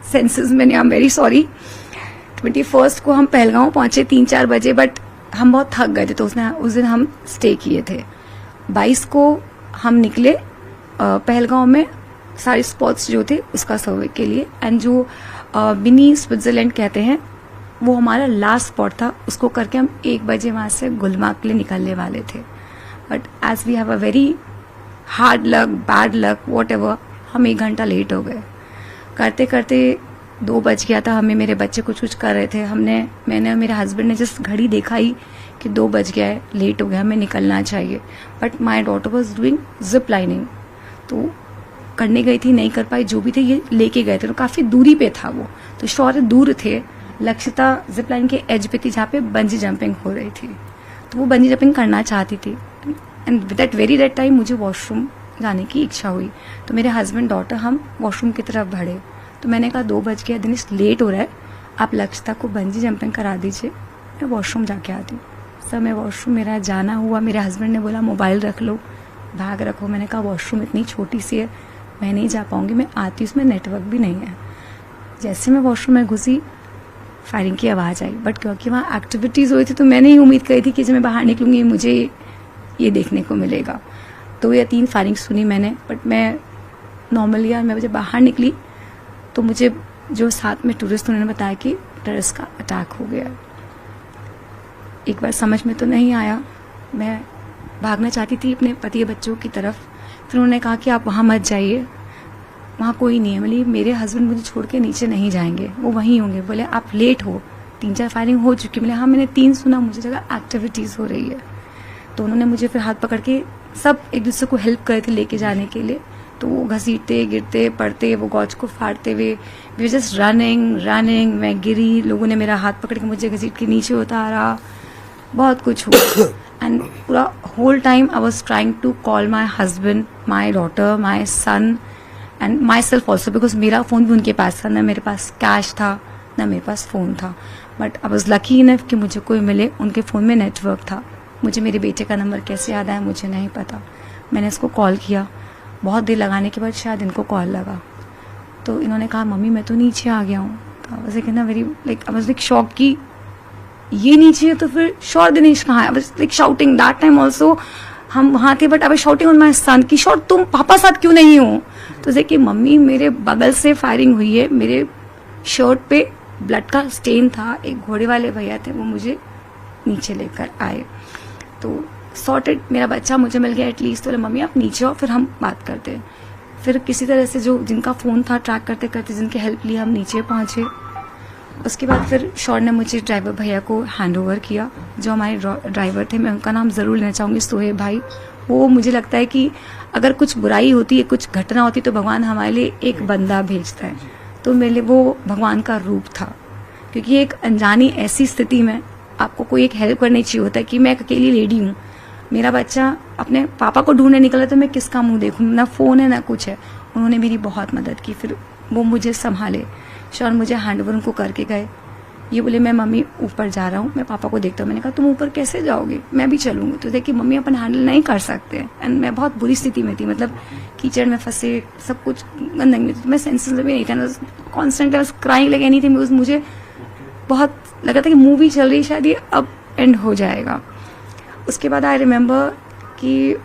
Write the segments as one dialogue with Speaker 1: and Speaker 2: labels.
Speaker 1: Senses में, I am very sorry. 21 को हम पहलगांव पहुंचे 3-4 बजे, बट हम बहुत थक गए थे तो उस दिन हम स्टे किए थे। 22 को हम निकले पहलगांव में सारे स्पॉट्स जो थे उसका सर्वे के लिए, एंड जो मिनी स्विट्जरलैंड कहते हैं वो हमारा लास्ट स्पॉट था। उसको करके हम 1 बजे वहां से गुलमार्ग के लिए निकलने वाले थे, but as we have a very hard luck, bad luck, whatever, हम 1 घंटा लेट हो गए। करते करते 2 बज गया था हमें। मेरे बच्चे कुछ कर रहे थे, मैंने और मेरे हस्बैंड ने जस्ट घड़ी देखा ही कि 2 बज गया है, लेट हो गया, हमें निकलना चाहिए। But my daughter was doing zip lining, तो करने गई थी, नहीं कर पाई। जो भी थे ये लेके गए थे, तो काफी दूरी पे था वो, तो शौर्य दूर थे। लक्षिता जिप लाइन के एज पे थी जहाँ पे बंजी जंपिंग हो रही थी, तो वो बंजी जंपिंग करना चाहती थी। एंड दैट टाइम मुझे वॉशरूम जाने की इच्छा हुई, तो मेरे हस्बैंड डॉटर हम वॉशरूम की तरफ बढ़े। तो मैंने कहा 2 बज गया, दिनेश लेट हो रहा है, आप लक्षिता को बंजी जंपिंग करा दीजिए, मैं वॉशरूम जाके आती हूँ। सर मैं वॉशरूम, मेरा जाना हुआ। मेरे हस्बैंड ने बोला मोबाइल रख लो, बैग रखो। मैंने कहा वॉशरूम इतनी छोटी सी है, मैं नहीं जा पाऊंगी, मैं आती हूँ, उसमें नेटवर्क भी नहीं है। जैसे मैं वॉशरूम में घुसी, फायरिंग की आवाज़ आई, बट क्योंकि वहाँ एक्टिविटीज़ हुई थी तो मैंने ही उम्मीद करी थी कि जब मैं बाहर निकलूंगी मुझे ये देखने को मिलेगा। 2 या 3 फायरिंग सुनी मैंने, बट मैं नॉर्मली मैं जब बाहर निकली तो मुझे जो साथ में टूरिस्ट उन्होंने बताया कि टेररिस्ट का अटैक हो गया। एक बार समझ में तो नहीं आया, मैं भागना चाहती थी अपने पति बच्चों की तरफ। फिर उन्होंने कहा कि आप वहाँ मत जाइए, वहाँ कोई नहीं है। मतलब मेरे हस्बैंड मुझे छोड़ के नीचे नहीं जाएंगे, वो वहीं होंगे। बोले आप लेट हो, 3-4 फायरिंग हो चुकी। बोले हाँ मैंने 3 सुना, मुझे जगह एक्टिविटीज़ हो रही है। तो उन्होंने मुझे फिर हाथ पकड़ के, सब एक दूसरे को हेल्प करे थे लेके जाने के लिए। तो वो घसीटते, गिरते, पड़ते, वो गॉज को फाड़ते हुए, वी जस्ट रनिंग। मैं गिरी, लोगों ने मेरा हाथ पकड़ के मुझे घसीट के नीचे उतारा, बहुत कुछ हुआ। एंड पूरा whole time I was trying to call my husband, my daughter, my son and myself also, because मेरा फ़ोन भी उनके पास था, ना मेरे पास कैश था ना मेरे पास फ़ोन था। But I was lucky enough कि मुझे कोई मिले, उनके फ़ोन में नेटवर्क था। मुझे मेरे बेटे का नंबर कैसे याद आया मुझे नहीं पता। मैंने इसको कॉल किया, बहुत देर लगाने के बाद शायद इनको कॉल लगा, तो इन्होंने कहा मम्मी मैं तो नीचे आ गया हूँ। तो आई वाज लाइक शॉक कि ये नीचे है, तो फिर श्योर दिनेश कहाँ है? आई was like shouting that time also. हम वहाँ थे, but I was shouting on my son कि श्योर तुम पापा साथ क्यों नहीं हो? तो देखिए मम्मी, मेरे बगल से फायरिंग हुई है, मेरे शर्ट पे ब्लड का स्टेन था। एक घोड़े वाले भैया थे, वो मुझे नीचे लेकर आए, तो सॉर्टेड, मेरा बच्चा मुझे मिल गया एटलीस्ट। तो मम्मी आप नीचे आओ, फिर हम बात करते हैं। फिर किसी तरह से जो जिनका फ़ोन था ट्रैक करते करते जिनकी हेल्प ली, हम नीचे पहुँचे। उसके बाद फिर शौर ने मुझे ड्राइवर भैया को हैंड ओवर किया, जो हमारे ड्राइवर थे। मैं उनका नाम ज़रूर लेना चाहूँगी, सोहेब भाई। वो मुझे लगता है कि अगर कुछ बुराई होती है, कुछ घटना होती है, तो भगवान हमारे लिए एक बंदा भेजता है। तो मेरे लिए वो भगवान का रूप था, क्योंकि एक अनजानी ऐसी स्थिति में आपको कोई एक हेल्प करनी चाहिए होता है कि मैं एक अकेली लेडी हूँ, मेरा बच्चा अपने पापा को ढूंढने निकला, तो मैं किसका मुंह देखूँ? ना फ़ोन है ना कुछ है। उन्होंने मेरी बहुत मदद की, फिर वो मुझे संभाले। शौर मुझे हैंड ओवर उनको करके गए। ये बोले मैं मम्मी ऊपर जा रहा हूँ, मैं पापा को देखता हूँ। मैंने कहा तुम ऊपर कैसे जाओगे? मैं भी चलूँगी। तो देखिए मम्मी अपन हैंडल नहीं कर सकते, एंड मैं बहुत बुरी स्थिति में थी, मतलब कीचड़ में फंसे, सब कुछ गंदगी में थी। मैं सेंसेस भी नहीं था, constant I was crying like anything. मुझे बहुत लगा था कि मूवी चल रही, शायद ये अब एंड हो जाएगा। उसके बाद आई रिमेम्बर कि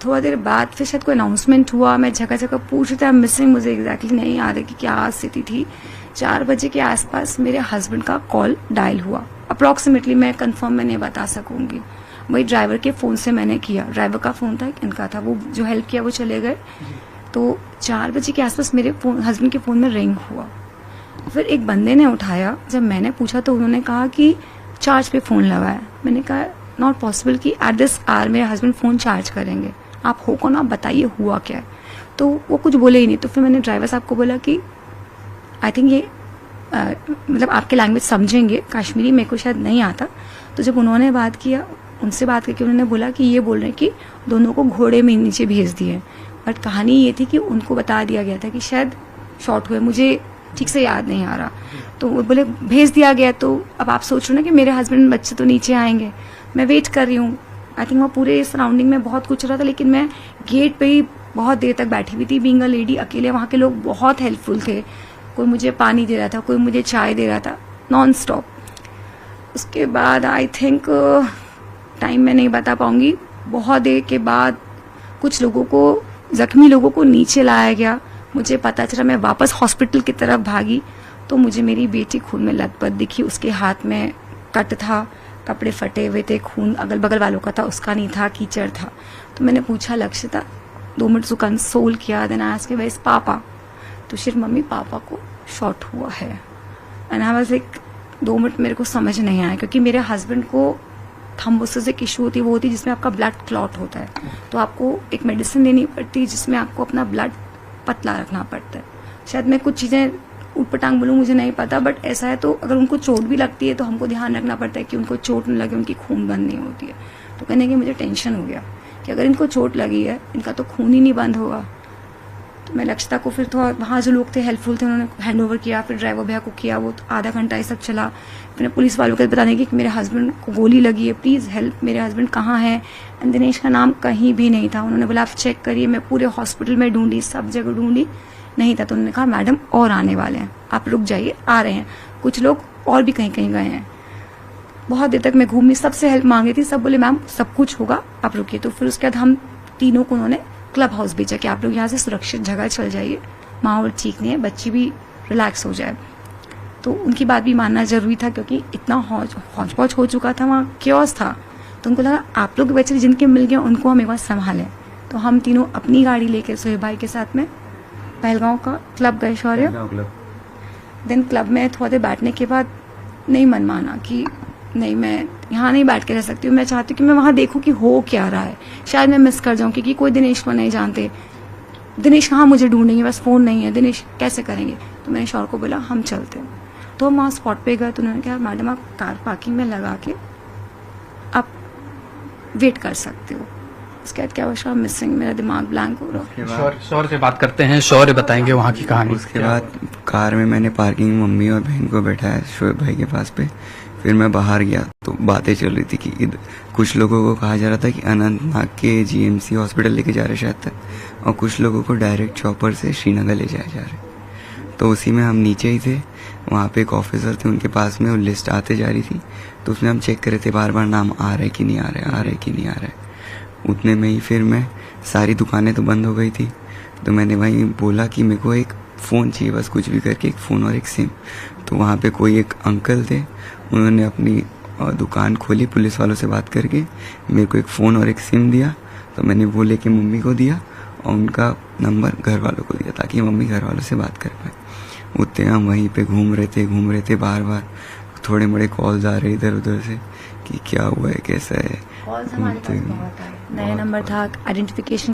Speaker 1: थोड़ा देर बाद फिर शायद कोई अनाउंसमेंट हुआ। मैं जगह जगह पूछ रही थी, मिसिंग, मुझे एग्जैक्टली नहीं याद है कि क्या स्थिति थी। 4 बजे के आसपास मेरे हस्बैंड का कॉल डायल हुआ, अप्रॉक्सीमेटली, मैं कंफर्म में नहीं बता सकूंगी। वही ड्राइवर के फ़ोन से मैंने किया, ड्राइवर का फ़ोन था, इनका था, वो जो हेल्प किया वो चले गए। तो 4 बजे के आसपास मेरे हस्बैंड के फ़ोन में रिंग हुआ। फिर एक बंदे ने उठाया। जब मैंने पूछा तो उन्होंने कहा कि चार्ज पे फ़ोन लगा है। मैंने कहा नॉट पॉसिबल कि एट दिस आवर मेरे हस्बैंड फ़ोन चार्ज करेंगे, आप हो कौन, आप बताइए हुआ क्या है? तो वो कुछ बोले ही नहीं। तो फिर मैंने ड्राइवर साहब को बोला कि आई थिंक ये मतलब आपके लैंग्वेज समझेंगे, कश्मीरी मेरे को शायद नहीं आता। तो जब उन्होंने बात किया, उनसे बात करके उन्होंने बोला कि ये बोल रहे हैं कि दोनों को घोड़े में नीचे भेज दिए। बट कहानी ये थी कि उनको बता दिया गया था कि शायद शॉर्ट हुए, मुझे ठीक से याद नहीं आ रहा। तो वो बोले भेज दिया गया। तो अब आप सोच रहे हो ना कि मेरे हस्बैंड बच्चे तो नीचे आएंगे, मैं वेट कर रही हूँ। आई थिंक वहाँ पूरे सराउंडिंग में बहुत कुछ रहा था, लेकिन मैं गेट पे ही बहुत देर तक बैठी हुई थी, बीइंग अ लेडी, अकेले। वहाँ के लोग बहुत हेल्पफुल थे, कोई मुझे पानी दे रहा था, कोई मुझे चाय दे रहा था, नॉन स्टॉप। उसके बाद आई थिंक टाइम मैं नहीं बता पाऊंगी, बहुत देर के बाद कुछ लोगों को, जख्मी लोगों को नीचे लाया गया। मुझे पता चला, मैं वापस हॉस्पिटल की तरफ भागी तो मुझे मेरी बेटी खून में लथपथ दिखी। उसके हाथ में कट था, कपड़े फटे हुए थे, खून अगल बगल वालों का था, उसका नहीं था, कीचड़ था। तो मैंने पूछा लक्ष्यता, 2 मिनट उसको कंसोल किया, then I asked where is papa, तो सिर्फ मम्मी पापा को शॉट हुआ है। And I was like 2 minute मेरे को समझ नहीं आया, क्योंकि मेरे हस्बैंड को थ्रोम्बोसिस एक इशू होती है, वो होती है जिसमें आपका ब्लड क्लॉट होता है, तो आपको एक मेडिसिन लेनी पड़ती है जिसमें आपको अपना ब्लड पतला रखना पड़ता है। शायद मैं कुछ चीज़ें उटपटांग बोलूँ, मुझे नहीं पता, बट ऐसा है। तो अगर उनको चोट भी लगती है तो हमको ध्यान रखना पड़ता है कि उनको चोट न लगे, उनकी खून बंद नहीं होती है। तो कहने की मुझे टेंशन हो गया कि अगर इनको चोट लगी है, इनका तो खून ही नहीं बंद होगा। तो मैं लक्ष्यता को फिर थोड़ा, वहाँ जो लोग थे हेल्पफुल थे, उन्होंने हैंड ओवर किया, फिर ड्राइवर भैया को किया, वो आधा घंटा ये सब चला। फिर पुलिस वालों को बताने की कि मेरे हस्बैंड को गोली लगी है, प्लीज़ हेल्प, मेरे हस्बैंड कहाँ हैं। एंड दिनेश का नाम कहीं भी नहीं था। उन्होंने बोला आप चेक करिए, मैं पूरे हॉस्पिटल में ढूंढी, सब जगह ढूंढी, नहीं था। तो उन्होंने कहा मैडम और आने वाले हैं, आप रुक जाइए, आ रहे हैं। कुछ लोग और भी कहीं कहीं गए हैं। बहुत देर तक मैं घूमी, सबसे हेल्प मांगी थी, सब बोले मैम सब कुछ होगा, आप रुकिए। तो फिर उसके बाद हम तीनों को उन्होंने क्लब हाउस भेजा कि आप लोग यहाँ से सुरक्षित जगह चल जाइए, माहौल ठीक नहीं है, बच्ची भी रिलैक्स हो जाए। तो उनकी बात भी मानना जरूरी था, क्योंकि इतना हौच पौच हो चुका था, वहाँ क्योस था। तो उनको लगा आप लोग बच्चे जिनके मिल गए उनको हम एक बार संभालें। तो हम तीनों अपनी गाड़ी लेकर सोहेब भाई के साथ में पहलगांव का क्लब गए, शौर्य। देन क्लब में थोड़ा देर बैठने के बाद नहीं मन माना कि नहीं, मैं यहाँ नहीं बैठ के रह सकती हूँ, मैं चाहती हूँ कि मैं वहाँ देखूँ कि हो क्या रहा है, शायद मैं मिस कर जाऊँ, क्योंकि कोई दिनेश को नहीं जानते। दिनेश कहाँ मुझे ढूंढेंगे, बस फ़ोन नहीं है, दिनेश कैसे करेंगे। तो मैंने शौर्य को बोला हम चलते हैं। तो हम वहाँ स्पॉट पे गए, तो उन्होंने कहा मैडम आप कार पार्किंग में लगा के आप वेट कर सकते हो। उसके बाद क्या हुआ, मिसिंग, मेरा दिमाग ब्लैंक हो रहा।
Speaker 2: शौर्य से बात करते हैं, शौर्य बताएंगे वहाँ की कहानी।
Speaker 3: उसके बाद कार में मैंने पार्किंग में मम्मी और बहन को बैठाया शोएब भाई के पास पे। फिर मैं बाहर गया तो बातें चल रही थी कि कुछ लोगों को कहा जा रहा था कि अनंतनाग के जीएमसी हॉस्पिटल लेके जा रहे शायद तक, और कुछ लोगों को डायरेक्ट चॉपर से श्रीनगर ले जाया जा रहे। तो उसी में हम नीचे ही थे, वहाँ पे एक ऑफिसर थे, उनके पास में वो लिस्ट आते जा रही थी, तो उसमें हम चेक कर रहे थे बार बार नाम आ रहा है कि नहीं आ रहा है, आ रहा है कि नहीं आ रहा है। उतने में ही फिर मैं, सारी दुकानें तो बंद हो गई थी, तो मैंने वहीं बोला कि मेरे को एक फ़ोन चाहिए, बस कुछ भी करके एक फ़ोन और एक सिम। तो वहाँ पे कोई एक अंकल थे, उन्होंने अपनी दुकान खोली, पुलिस वालों से बात करके मेरे को एक फ़ोन और एक सिम दिया। तो मैंने वो लेके मम्मी को दिया और उनका नंबर घर वालों को दिया, ताकि मम्मी घर वालों से बात कर पाए। उतने हम वहीं पे घूम रहे थे, बार बार थोड़े बड़े कॉल्स आ रहे इधर उधर से कि क्या हुआ है, कैसा है।
Speaker 1: कॉल्स हमारे पास बहुत आए, नया नंबर था, आइडेंटिफिकेशन